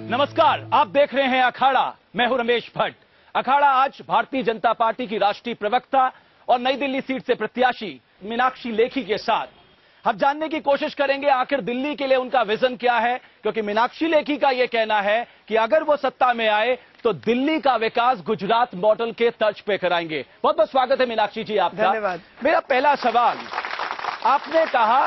नमस्कार, आप देख रहे हैं अखाड़ा। मैं हूं रमेश भट्ट। अखाड़ा आज भारतीय जनता पार्टी की राष्ट्रीय प्रवक्ता और नई दिल्ली सीट से प्रत्याशी मीनाक्षी लेखी के साथ हम जानने की कोशिश करेंगे आखिर दिल्ली के लिए उनका विजन क्या है, क्योंकि मीनाक्षी लेखी का यह कहना है कि अगर वो सत्ता में आए तो दिल्ली का विकास गुजरात मॉडल के तर्ज पे कराएंगे। बहुत बहुत स्वागत है मीनाक्षी जी आपका। धन्यवाद। मेरा पहला सवाल, आपने कहा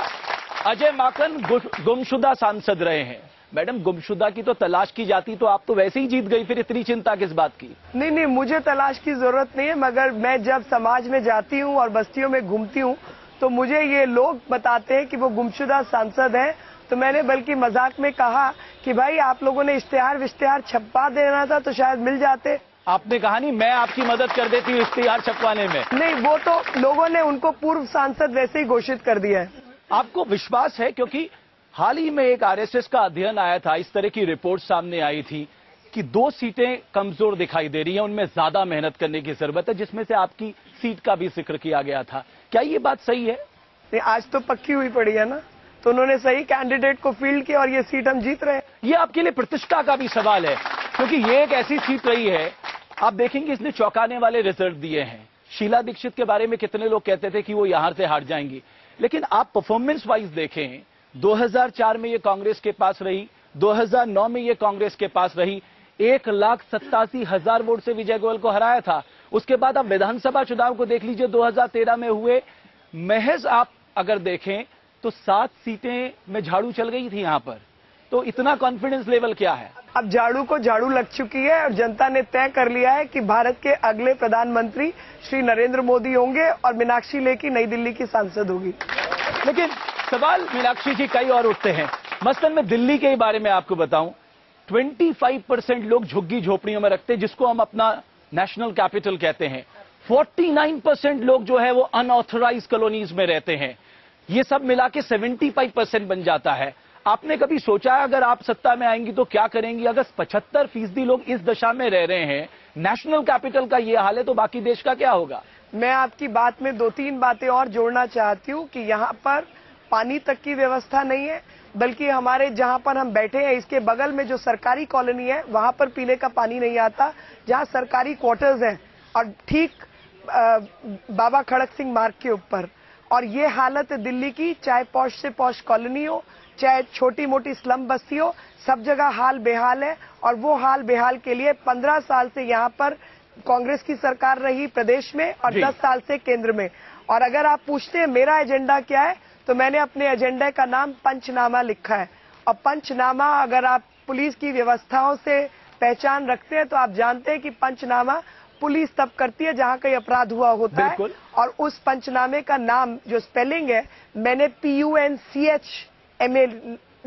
अजय माकन गुमशुदा सांसद रहे हैं। मैडम, गुमशुदा की तो तलाश की जाती तो आप तो वैसे ही जीत गई, फिर इतनी चिंता किस बात की? नहीं, मुझे तलाश की जरूरत नहीं है, मगर मैं जब समाज में जाती हूँ और बस्तियों में घूमती हूँ तो मुझे ये लोग बताते हैं कि वो गुमशुदा सांसद हैं। तो मैंने बल्कि मजाक में कहा कि भाई आप लोगों ने इश्तेहार छपवा देना था तो शायद मिल जाते। आपने कहा नहीं मैं आपकी मदद कर देती हूँ इश्तेहार छपवाने में? नहीं, वो तो लोगों ने उनको पूर्व सांसद वैसे ही घोषित कर दिया है। आपको विश्वास है, क्योंकि हाल ही में एक आरएसएस का अध्ययन आया था, इस तरह की रिपोर्ट सामने आई थी कि 2 सीटें कमजोर दिखाई दे रही हैं, उनमें ज्यादा मेहनत करने की जरूरत है, जिसमें से आपकी सीट का भी जिक्र किया गया था। क्या ये बात सही है? नहीं, आज तो पक्की हुई पड़ी है ना, तो उन्होंने सही कैंडिडेट को फील्ड किया और ये सीट हम जीत रहे हैं। ये आपके लिए प्रतिष्ठा का भी सवाल है, क्योंकि ये एक ऐसी सीट रही है, आप देखेंगे इसने चौंकाने वाले रिजल्ट दिए हैं। शीला दीक्षित के बारे में कितने लोग कहते थे कि वो यहां से हार जाएंगी, लेकिन आप परफॉर्मेंस वाइज देखें, 2004 में ये कांग्रेस के पास रही, 2009 में ये कांग्रेस के पास रही, 1,87,000 वोट से विजय गोयल को हराया था। उसके बाद आप विधानसभा चुनाव को देख लीजिए, 2013 में हुए, महज आप अगर देखें तो 7 सीटें में झाड़ू चल गई थी यहां पर। तो इतना कॉन्फिडेंस लेवल क्या है? अब झाड़ू को झाड़ू लग चुकी है और जनता ने तय कर लिया है कि भारत के अगले प्रधानमंत्री श्री नरेंद्र मोदी होंगे और मीनाक्षी लेखी नई दिल्ली की सांसद होगी। लेकिन सवाल मीनाक्षी जी कई और उठते हैं। मसलन मैं दिल्ली के बारे में आपको बताऊं, 25% लोग झुग्गी झोपड़ियों में रखते हैं, जिसको हम अपना नेशनल कैपिटल कहते हैं। 49% लोग जो है वो अनऑथराइज्ड कॉलोनीज में रहते हैं। ये सब मिला के 75% बन जाता है। आपने कभी सोचा है अगर आप सत्ता में आएंगी तो क्या करेंगी? अगर 75% लोग इस दशा में रह रहे हैं, नेशनल कैपिटल का ये हाल है, तो बाकी देश का क्या होगा? मैं आपकी बात में 2-3 बातें और जोड़ना चाहती हूँ कि यहाँ पर पानी तक की व्यवस्था नहीं है, बल्कि हमारे जहाँ पर हम बैठे हैं इसके बगल में जो सरकारी कॉलोनी है वहाँ पर पीने का पानी नहीं आता, जहाँ सरकारी क्वार्टर्स हैं और ठीक बाबा खड़क सिंह मार्ग के ऊपर। और ये हालत है दिल्ली की, चाहे पौष से पौष कॉलोनी हो, चाहे छोटी मोटी स्लम बस्ती हो, सब जगह हाल बेहाल है। और वो हाल बेहाल के लिए 15 साल से यहाँ पर कांग्रेस की सरकार रही प्रदेश में और 10 साल से केंद्र में। और अगर आप पूछते हैं मेरा एजेंडा क्या है, तो मैंने अपने एजेंडा का नाम पंचनामा लिखा है। और पंचनामा, अगर आप पुलिस की व्यवस्थाओं से पहचान रखते हैं तो आप जानते हैं कि पंचनामा पुलिस तब करती है जहां कहीं अपराध हुआ होता है। और उस पंचनामे का नाम जो स्पेलिंग है, मैंने PUNCHMA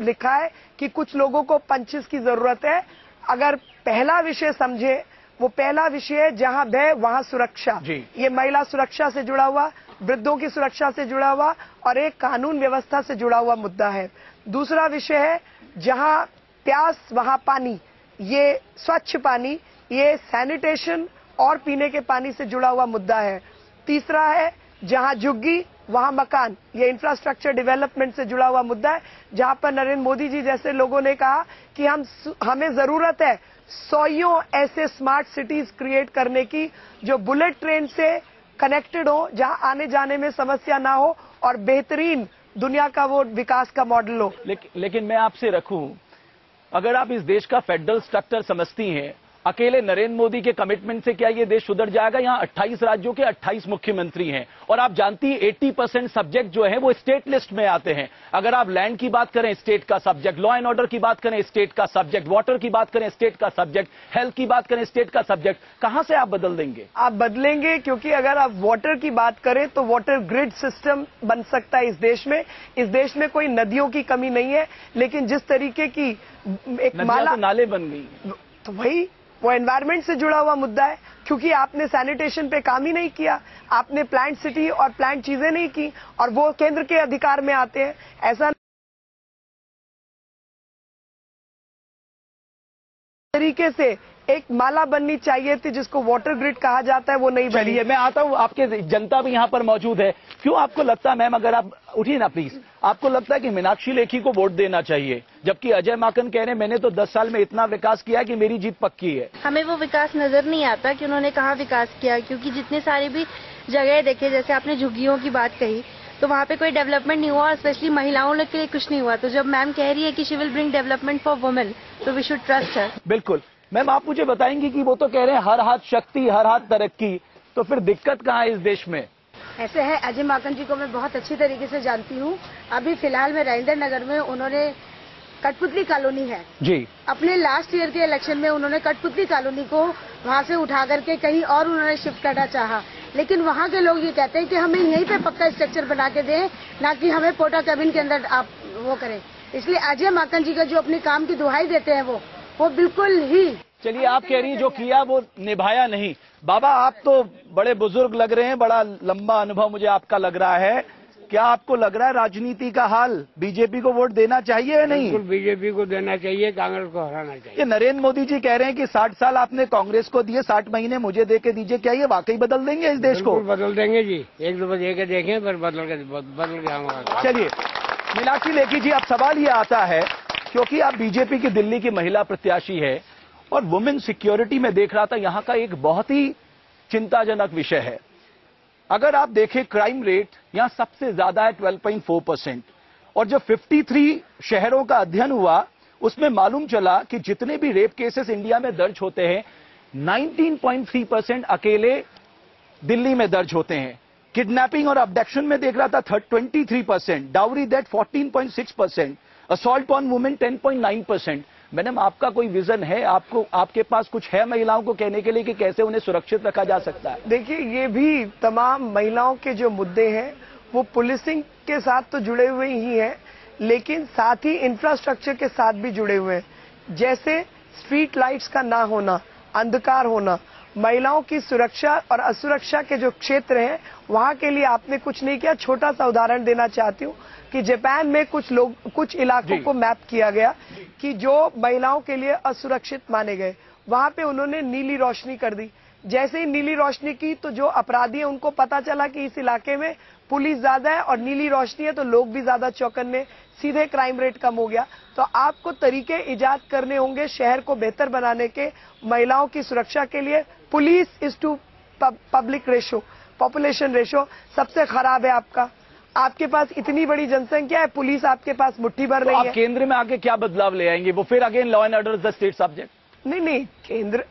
लिखा है कि कुछ लोगों को पंचेस की जरूरत है। अगर पहला विषय समझे, वो पहला विषय है जहां भय वहां सुरक्षा। ये महिला सुरक्षा से जुड़ा हुआ, वृद्धों की सुरक्षा से जुड़ा हुआ और एक कानून व्यवस्था से जुड़ा हुआ मुद्दा है। दूसरा विषय है जहां प्यास वहां पानी, ये स्वच्छ पानी, ये सैनिटेशन और पीने के पानी से जुड़ा हुआ मुद्दा है। तीसरा है जहां झुग्गी वहां मकान, ये इंफ्रास्ट्रक्चर डेवलपमेंट से जुड़ा हुआ मुद्दा है, जहां पर नरेंद्र मोदी जी जैसे लोगों ने कहा कि हमें जरूरत है 100 ऐसे स्मार्ट सिटीज क्रिएट करने की जो बुलेट ट्रेन से कनेक्टेड हो, जहां आने जाने में समस्या ना हो और बेहतरीन दुनिया का वो विकास का मॉडल हो। लेकिन मैं आपसे रखूं, अगर आप इस देश का फेडरल स्ट्रक्चर समझती हैं, अकेले नरेंद्र मोदी के कमिटमेंट से क्या ये देश सुधर जाएगा? यहाँ 28 राज्यों के 28 मुख्यमंत्री हैं और आप जानती हैं 80% सब्जेक्ट जो है वो स्टेट लिस्ट में आते हैं। अगर आप लैंड की बात करें, स्टेट का सब्जेक्ट, लॉ एंड ऑर्डर की बात करें, स्टेट का सब्जेक्ट, वाटर की बात करें, स्टेट का सब्जेक्ट, हेल्थ की बात करें, स्टेट का सब्जेक्ट। कहां से आप बदल देंगे? आप बदलेंगे, क्योंकि अगर आप वाटर की बात करें तो वाटर ग्रिड सिस्टम बन सकता है इस देश में। इस देश में कोई नदियों की कमी नहीं है, लेकिन जिस तरीके की एक माला, तो नाले बन गई, तो वही वो एनवायरमेंट से जुड़ा हुआ मुद्दा है, क्योंकि आपने सैनिटेशन पे काम ही नहीं किया, आपने प्लांट सिटी और प्लांट चीजें नहीं की, और वो केंद्र के अधिकार में आते हैं। ऐसा तरीके से एक माला बननी चाहिए थी जिसको वाटर ग्रिड कहा जाता है, वो नहीं बनी। चलिए मैं आता हूं, आपके जनता भी यहां पर मौजूद है। क्यों आपको लगता है, मैम अगर आप उठिए ना प्लीज, आपको लगता है कि मीनाक्षी लेखी को वोट देना चाहिए, जबकि अजय माकन कह रहे हैं मैंने तो 10 साल में इतना विकास किया कि मेरी जीत पक्की है? हमें वो विकास नजर नहीं आता कि उन्होंने कहाँ विकास किया, क्योंकि जितने सारे भी जगह देखे, जैसे आपने झुग्गियों की बात कही, तो वहाँ पे कोई डेवलपमेंट नहीं हुआ, और स्पेशली महिलाओं के लिए कुछ नहीं हुआ। तो जब मैम कह रही है कि she will bring development for women, तो वी शुड ट्रस्ट हर। बिल्कुल। मैम आप मुझे बताएंगी कि वो तो कह रहे हैं हर हाथ शक्ति, हर हाथ तरक्की, तो फिर दिक्कत कहाँ है इस देश में? ऐसे है, अजय माकन जी को मैं बहुत अच्छी तरीके से जानती हूँ। अभी फिलहाल में राजेंद्र नगर में उन्होंने कठपुतली कॉलोनी है जी, अपने लास्ट ईयर के इलेक्शन में उन्होंने कठपुतली कॉलोनी को वहाँ से उठा करके कहीं और उन्होंने शिफ्ट करना चाहा, लेकिन वहाँ के लोग ये कहते हैं कि हमें यहीं पे पक्का स्ट्रक्चर बना के दें, ना कि हमें पोटा कैबिन के अंदर आप वो करें। इसलिए अजय माकन जी का जो अपने काम की दुहाई देते हैं वो बिल्कुल ही। चलिए आप कह रही हैं जो किया वो निभाया नहीं। बाबा आप तो बड़े बुजुर्ग लग रहे हैं, बड़ा लंबा अनुभव मुझे आपका लग रहा है। क्या आपको लग रहा है राजनीति का हाल, बीजेपी को वोट देना चाहिए या नहीं? बिल्कुल बीजेपी को देना चाहिए, कांग्रेस को हराना चाहिए। ये नरेंद्र मोदी जी कह रहे हैं कि 60 साल आपने कांग्रेस को दिए, 60 महीने मुझे दे के दीजिए। क्या ये वाकई बदल देंगे इस देश को? बदल देंगे जी, एक दो बजे के देखें फिर बदल गया हमारा। चलिए मीनाक्षी लेखी जी, अब सवाल ये आता है, क्योंकि आप बीजेपी की दिल्ली की महिला प्रत्याशी है और वुमेन सिक्योरिटी में देख रहा था यहाँ का एक बहुत ही चिंताजनक विषय है। अगर आप देखें क्राइम रेट यहां सबसे ज्यादा है 12.4%, और जब 53 शहरों का अध्ययन हुआ उसमें मालूम चला कि जितने भी रेप केसेस इंडिया में दर्ज होते हैं 19.3% अकेले दिल्ली में दर्ज होते हैं। किडनैपिंग और अबडक्शन में देख रहा था 23%, dowry death 14.6%, assault on women 10.9%। Madam आपका कोई विजन है, आपके पास कुछ है महिलाओं को कहने के लिए कि कैसे उन्हें सुरक्षित रखा जा सकता है? देखिए, ये भी तमाम महिलाओं के जो मुद्दे हैं वो पुलिसिंग के साथ तो जुड़े हुए ही हैं, लेकिन साथ ही इंफ्रास्ट्रक्चर के साथ भी जुड़े हुए हैं। जैसे स्ट्रीट लाइट्स का ना होना, अंधकार होना, महिलाओं की सुरक्षा और असुरक्षा के जो क्षेत्र हैं वहां के लिए आपने कुछ नहीं किया। छोटा सा उदाहरण देना चाहती हूँ कि जापान में कुछ इलाकों को मैप किया गया कि जो महिलाओं के लिए असुरक्षित माने गए, वहां पे उन्होंने नीली रोशनी कर दी। जैसे ही नीली रोशनी की तो जो अपराधी हैं उनको पता चला कि इस इलाके में पुलिस ज्यादा है और नीली रोशनी है, तो लोग भी ज्यादा चौकन्ने, सीधे क्राइम रेट कम हो गया। तो आपको तरीके इजाद करने होंगे शहर को बेहतर बनाने के, महिलाओं की सुरक्षा के लिए। Police is to public ratio, population ratio सबसे खराब है आपका। आपके पास इतनी बड़ी जनसंख्या है, पुलिस आपके पास मुट्ठी भर तो नहीं आप है। केंद्र में आके क्या बदलाव ले आएंगे? वो फिर again law and order is the state subject? नहीं, केंद्र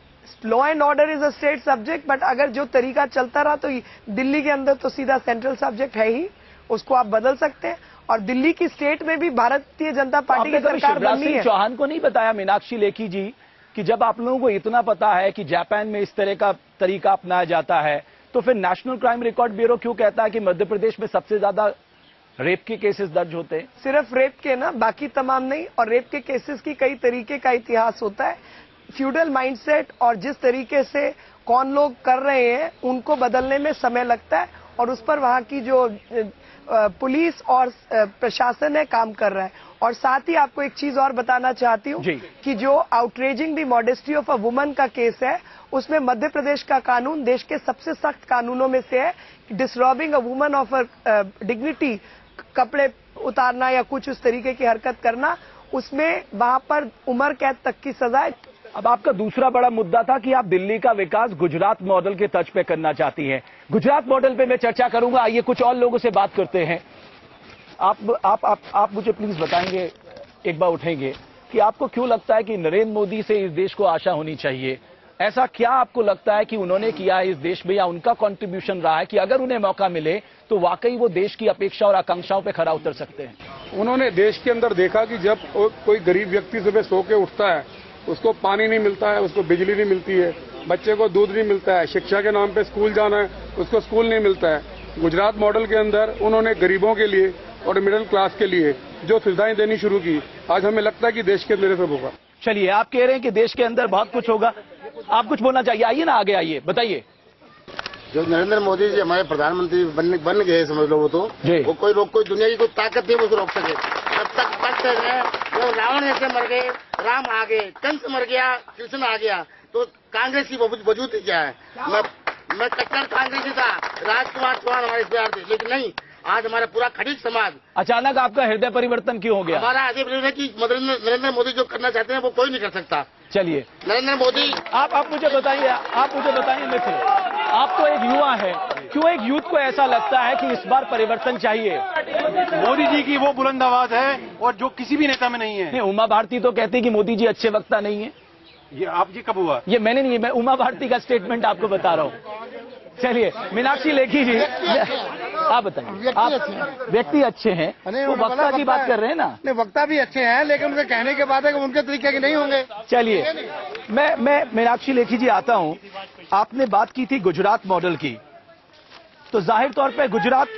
law and order is a state subject, but अगर जो तरीका चलता रहा तो दिल्ली के अंदर तो सीधा सेंट्रल सब्जेक्ट है ही, उसको आप बदल सकते हैं। और दिल्ली की स्टेट में भी भारतीय जनता पार्टी की सरकार बननी है। चौहान को नहीं बताया मीनाक्षी लेखी जी कि जब आप लोगों को इतना पता है कि जापान में इस तरह का तरीका अपनाया जाता है, तो फिर नेशनल क्राइम रिकॉर्ड ब्यूरो क्यों कहता है कि मध्य प्रदेश में सबसे ज्यादा रेप के केसेस दर्ज होते हैं? सिर्फ रेप के ना, बाकी तमाम नहीं। और रेप के केसेस की कई तरीके का इतिहास होता है। फ्यूडल माइंडसेट और जिस तरीके से कौन लोग कर रहे हैं उनको बदलने में समय लगता है, और उस पर वहां की जो पुलिस और प्रशासन है काम कर रहा है। और साथ ही आपको एक चीज और बताना चाहती हूँ कि जो outraging the modesty of a woman का केस है, उसमें मध्य प्रदेश का कानून देश के सबसे सख्त कानूनों में से है। Disturbing a woman of a dignity, कपड़े उतारना या कुछ उस तरीके की हरकत करना, उसमें वहां पर उम्र कैद तक की सजा है। अब आपका दूसरा बड़ा मुद्दा था कि आप दिल्ली का विकास गुजरात मॉडल के तर्ज पे करना चाहती हैं। गुजरात मॉडल पे मैं चर्चा करूंगा, आइए कुछ और लोगों से बात करते हैं। आप मुझे प्लीज बताएंगे, एक बार उठेंगे, कि आपको क्यों लगता है कि नरेंद्र मोदी से इस देश को आशा होनी चाहिए? ऐसा क्या आपको लगता है कि उन्होंने किया है इस देश में, या उनका कंट्रीब्यूशन रहा है कि अगर उन्हें मौका मिले तो वाकई वो देश की अपेक्षा और आकांक्षाओं पे खरा उतर सकते हैं? उन्होंने देश के अंदर देखा कि जब कोई गरीब व्यक्ति सुबह सो के उठता है, उसको पानी नहीं मिलता है, उसको बिजली नहीं मिलती है, बच्चे को दूध नहीं मिलता है, शिक्षा के नाम पे स्कूल जाना है, उसको स्कूल नहीं मिलता है। गुजरात मॉडल के अंदर उन्होंने गरीबों के लिए और मिडिल क्लास के लिए जो सुविधाएं देनी शुरू की, आज हमें लगता है कि देश के अंदर सब होगा। चलिए, आप कह रहे हैं कि देश के अंदर बहुत कुछ होगा, आप कुछ बोलना चाहिए, आइए ना आगे आइए, बताइए। जो नरेंद्र मोदी जी हमारे प्रधानमंत्री बन गए, समझ लो, वो कोई दुनिया की कोई ताकत नहीं उसको रोक सके। जब तक भक्त है, जो रावण जैसे मर गए, राम आ गए, कंस मर गया, कृष्ण आ गया, तो कांग्रेस की वजूद क्या है? मैं कट्टर कांग्रेसी था, राजकुमार चौहान हमारे इश्तेहार थे, लेकिन नहीं, आज हमारा पूरा खड़ीक समाज। अचानक आपका हृदय परिवर्तन क्यों हो गया? हमारा हृदय परिवर्तन है कि नरेंद्र मोदी जो करना चाहते हैं वो कोई नहीं कर सकता। चलिए नरेंद्र मोदी, आप मुझे बताइए मित्र, आप तो एक युवा है, क्यों एक यूथ को ऐसा लगता है कि इस बार परिवर्तन चाहिए? मोदी जी की वो बुलंद आवाज है और जो किसी भी नेता में नहीं है। नहीं, उमा भारती तो कहती कि मोदी जी अच्छे वक्ता नहीं है। ये कब हुआ? ये मैंने नहीं, मैं उमा भारती का स्टेटमेंट आपको बता रहा हूँ। चलिए मीनाक्षी लेखी जी, आप बताइए। आप व्यक्ति अच्छे हैं, वो वक्ता की बात कर रहे हैं ना? नहीं, वक्ता भी अच्छे हैं, लेकिन उनके कहने के बाद है कि उनके तरीके के नहीं होंगे। चलिए मैं मीनाक्षी लेखी जी आता हूं। आपने बात की थी गुजरात मॉडल की, तो जाहिर तौर पे गुजरात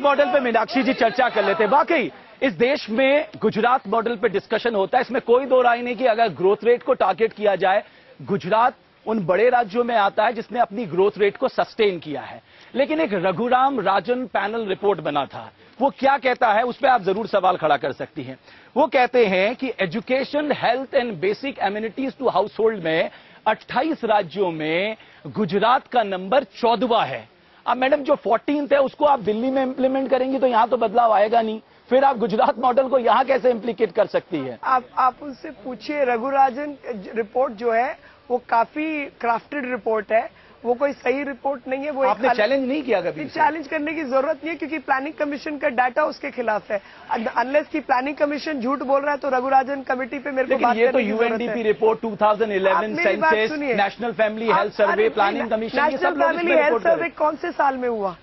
मॉडल पे मीनाक्षी जी चर्चा कर लेते। वाकई इस देश में गुजरात मॉडल पे डिस्कशन होता है, इसमें कोई दो राय नहीं कि अगर ग्रोथ रेट को टारगेट किया जाए, गुजरात उन बड़े राज्यों में आता है जिसने अपनी ग्रोथ रेट को सस्टेन किया है। लेकिन एक रघुराम राजन पैनल रिपोर्ट बना था, वो क्या कहता है उस पर आप जरूर सवाल खड़ा कर सकती हैं। वो कहते हैं कि education, health and basic amenities to household में 28 राज्यों में गुजरात का नंबर 14वां है। अब मैडम जो 14th है उसको आप दिल्ली में इंप्लीमेंट करेंगी तो यहां तो बदलाव आएगा नहीं, फिर आप गुजरात मॉडल को यहां कैसे इंप्लीकेट कर सकती है? आप उनसे पूछिए। रघुराजन रिपोर्ट जो है वो काफी क्राफ्टेड रिपोर्ट है, वो कोई सही रिपोर्ट नहीं है। वो आपने चैलेंज नहीं किया कभी? चैलेंज करने की जरूरत नहीं है, क्योंकि प्लानिंग कमीशन का डाटा उसके खिलाफ है। अनलेस की प्लानिंग कमीशन झूठ बोल रहा है तो रघुराजन कमेटी पे मेरे को बात करने की जरूरत है। ये तो UNDP report 2011 census, national family health survey, planning commission, ये सब लोग फैमिली हेल्थ सर्वे कौन से साल में हुआ?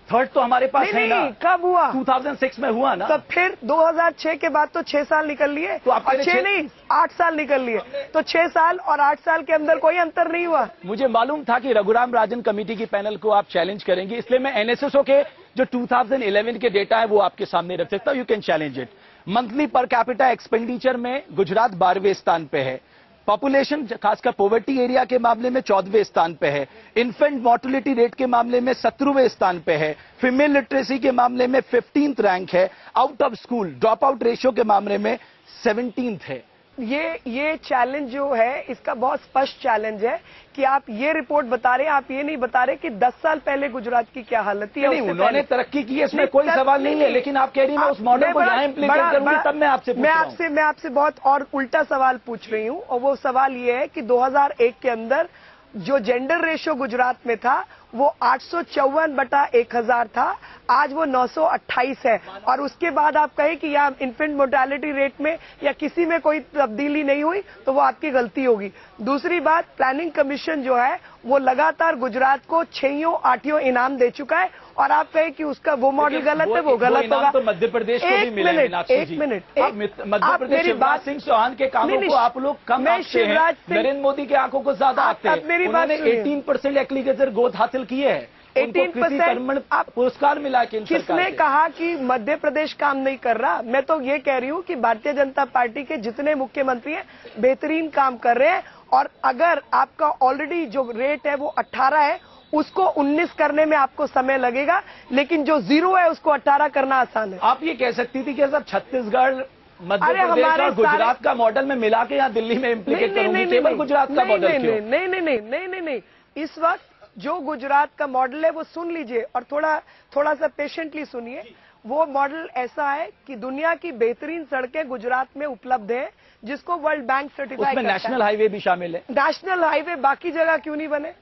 थर्ड तो हमारे पास है ना। कब हुआ? 2006 में हुआ ना। तो फिर 2006 के बाद तो 6 साल निकल लिए, तो 6 नहीं 8 साल निकल लिए, तो 6 साल और 8 साल के अंदर कोई अंतर नहीं हुआ। मुझे मालूम था कि रघुराम राजन कमेटी की पैनल को आप चैलेंज करेंगे, इसलिए मैं एनएसएसओ के जो 2011 के डेटा है वो आपके सामने रख सकता हूं। You can challenge it. Monthly per capita expenditure में गुजरात 12वें स्थान पे है। पॉपुलेशन खासकर पॉवर्टी एरिया के मामले में 14वें स्थान पे है। इन्फेंट मोर्टेलिटी रेट के मामले में 17वें स्थान पे है। फीमेल लिटरेसी के मामले में 15th रैंक है। Out of school drop out ratio के मामले में 17th है। ये चैलेंज जो है इसका बहुत स्पष्ट चैलेंज है कि आप ये रिपोर्ट बता रहे हैं, आप ये नहीं बता रहे कि 10 साल पहले गुजरात की क्या हालत थी। नहीं, उन्होंने तरक्की की है, इसमें कोई सवाल नहीं है, लेकिन आप कह रही हैं मैं उस मॉडल को यहाँ इंप्लीमेंट करूंगी, तब मैं आपसे बहुत और उल्टा सवाल पूछ रही हूँ। और वो सवाल ये है कि 2001 के अंदर जो जेंडर रेशियो गुजरात में था वो 854/1000 था, आज वो 928 है। और उसके बाद आप कहें कि यहाँ इन्फेंट मोर्टेलिटी रेट में या किसी में कोई तब्दीली नहीं हुई तो वो आपकी गलती होगी। दूसरी बात, प्लानिंग कमीशन जो है वो लगातार गुजरात को 6-8 इनाम दे चुका है, और आप कहें कि उसका वो मॉडल गलत है, वो गलत होगा। तो मध्य प्रदेश को भी मिला है। एक मिनट मध्य प्रदेश शिवराज सिंह चौहान के कामों को आप लोग कम आंकते हैं, नरेंद्र मोदी के आंखों को ज्यादा आंकते हैं। उन्होंने 18% एग्रीकल्चर ग्रोथ हासिल की है, 18% पुरस्कार मिला। किसने कहा कि मध्य प्रदेश काम नहीं कर रहा? मैं तो ये कह रही हूँ कि भारतीय जनता पार्टी के जितने मुख्यमंत्री हैं बेहतरीन काम कर रहे हैं, और अगर आपका ऑलरेडी जो रेट है वो 18 है, उसको 19 करने में आपको समय लगेगा, लेकिन जो 0 है उसको 18 करना आसान है। आप ये कह सकती थी कि सब छत्तीसगढ़, मध्य प्रदेश और गुजरात का मॉडल में मिला के यहाँ दिल्ली में इम्प्लीकेट करूंगी, केवल गुजरात का मॉडल क्यों? नहीं। इस वक्त जो गुजरात का मॉडल है वो सुन लीजिए, और थोड़ा सा पेशेंटली सुनिए। वो मॉडल ऐसा है कि दुनिया की बेहतरीन सड़कें गुजरात में उपलब्ध है, जिसको वर्ल्ड बैंक सर्टिफाई करता है। नेशनल हाईवे भी शामिल है। नेशनल हाईवे बाकी जगह क्यों नहीं बने?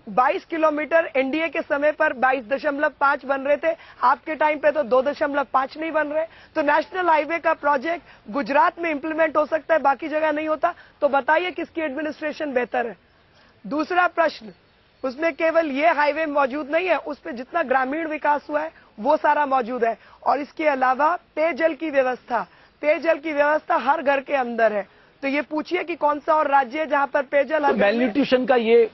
22 किलोमीटर एनडीए के समय पर 22.5 बन रहे थे, आपके टाइम पे तो 2.5 नहीं बन रहे। तो नेशनल हाईवे का प्रोजेक्ट गुजरात में इंप्लीमेंट हो सकता है, बाकी जगह नहीं होता, तो बताइए किसकी एडमिनिस्ट्रेशन बेहतर है? दूसरा प्रश्न, उसमें केवल ये हाईवे मौजूद नहीं है, उस पर जितना ग्रामीण विकास हुआ है वो सारा मौजूद है। और इसके अलावा पेयजल की व्यवस्था हर घर के अंदर है। तो ये पूछिए कि कौन सा और राज्य है जहां पर पेयजल। मेल न्यूट्रिशन का ये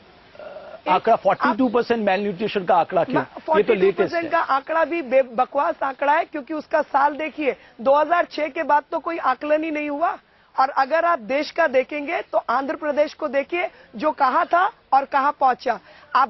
आंकड़ा 42% मेल न्यूट्रिशन का आंकड़ा क्यों? ये तो 42% का आंकड़ा भी बकवास आंकड़ा है, क्योंकि उसका साल देखिए 2006 के बाद तो कोई आकलन ही नहीं हुआ। और अगर आप देश का देखेंगे तो आंध्र प्रदेश को देखिए, जो कहां था और कहां पहुंचा। आप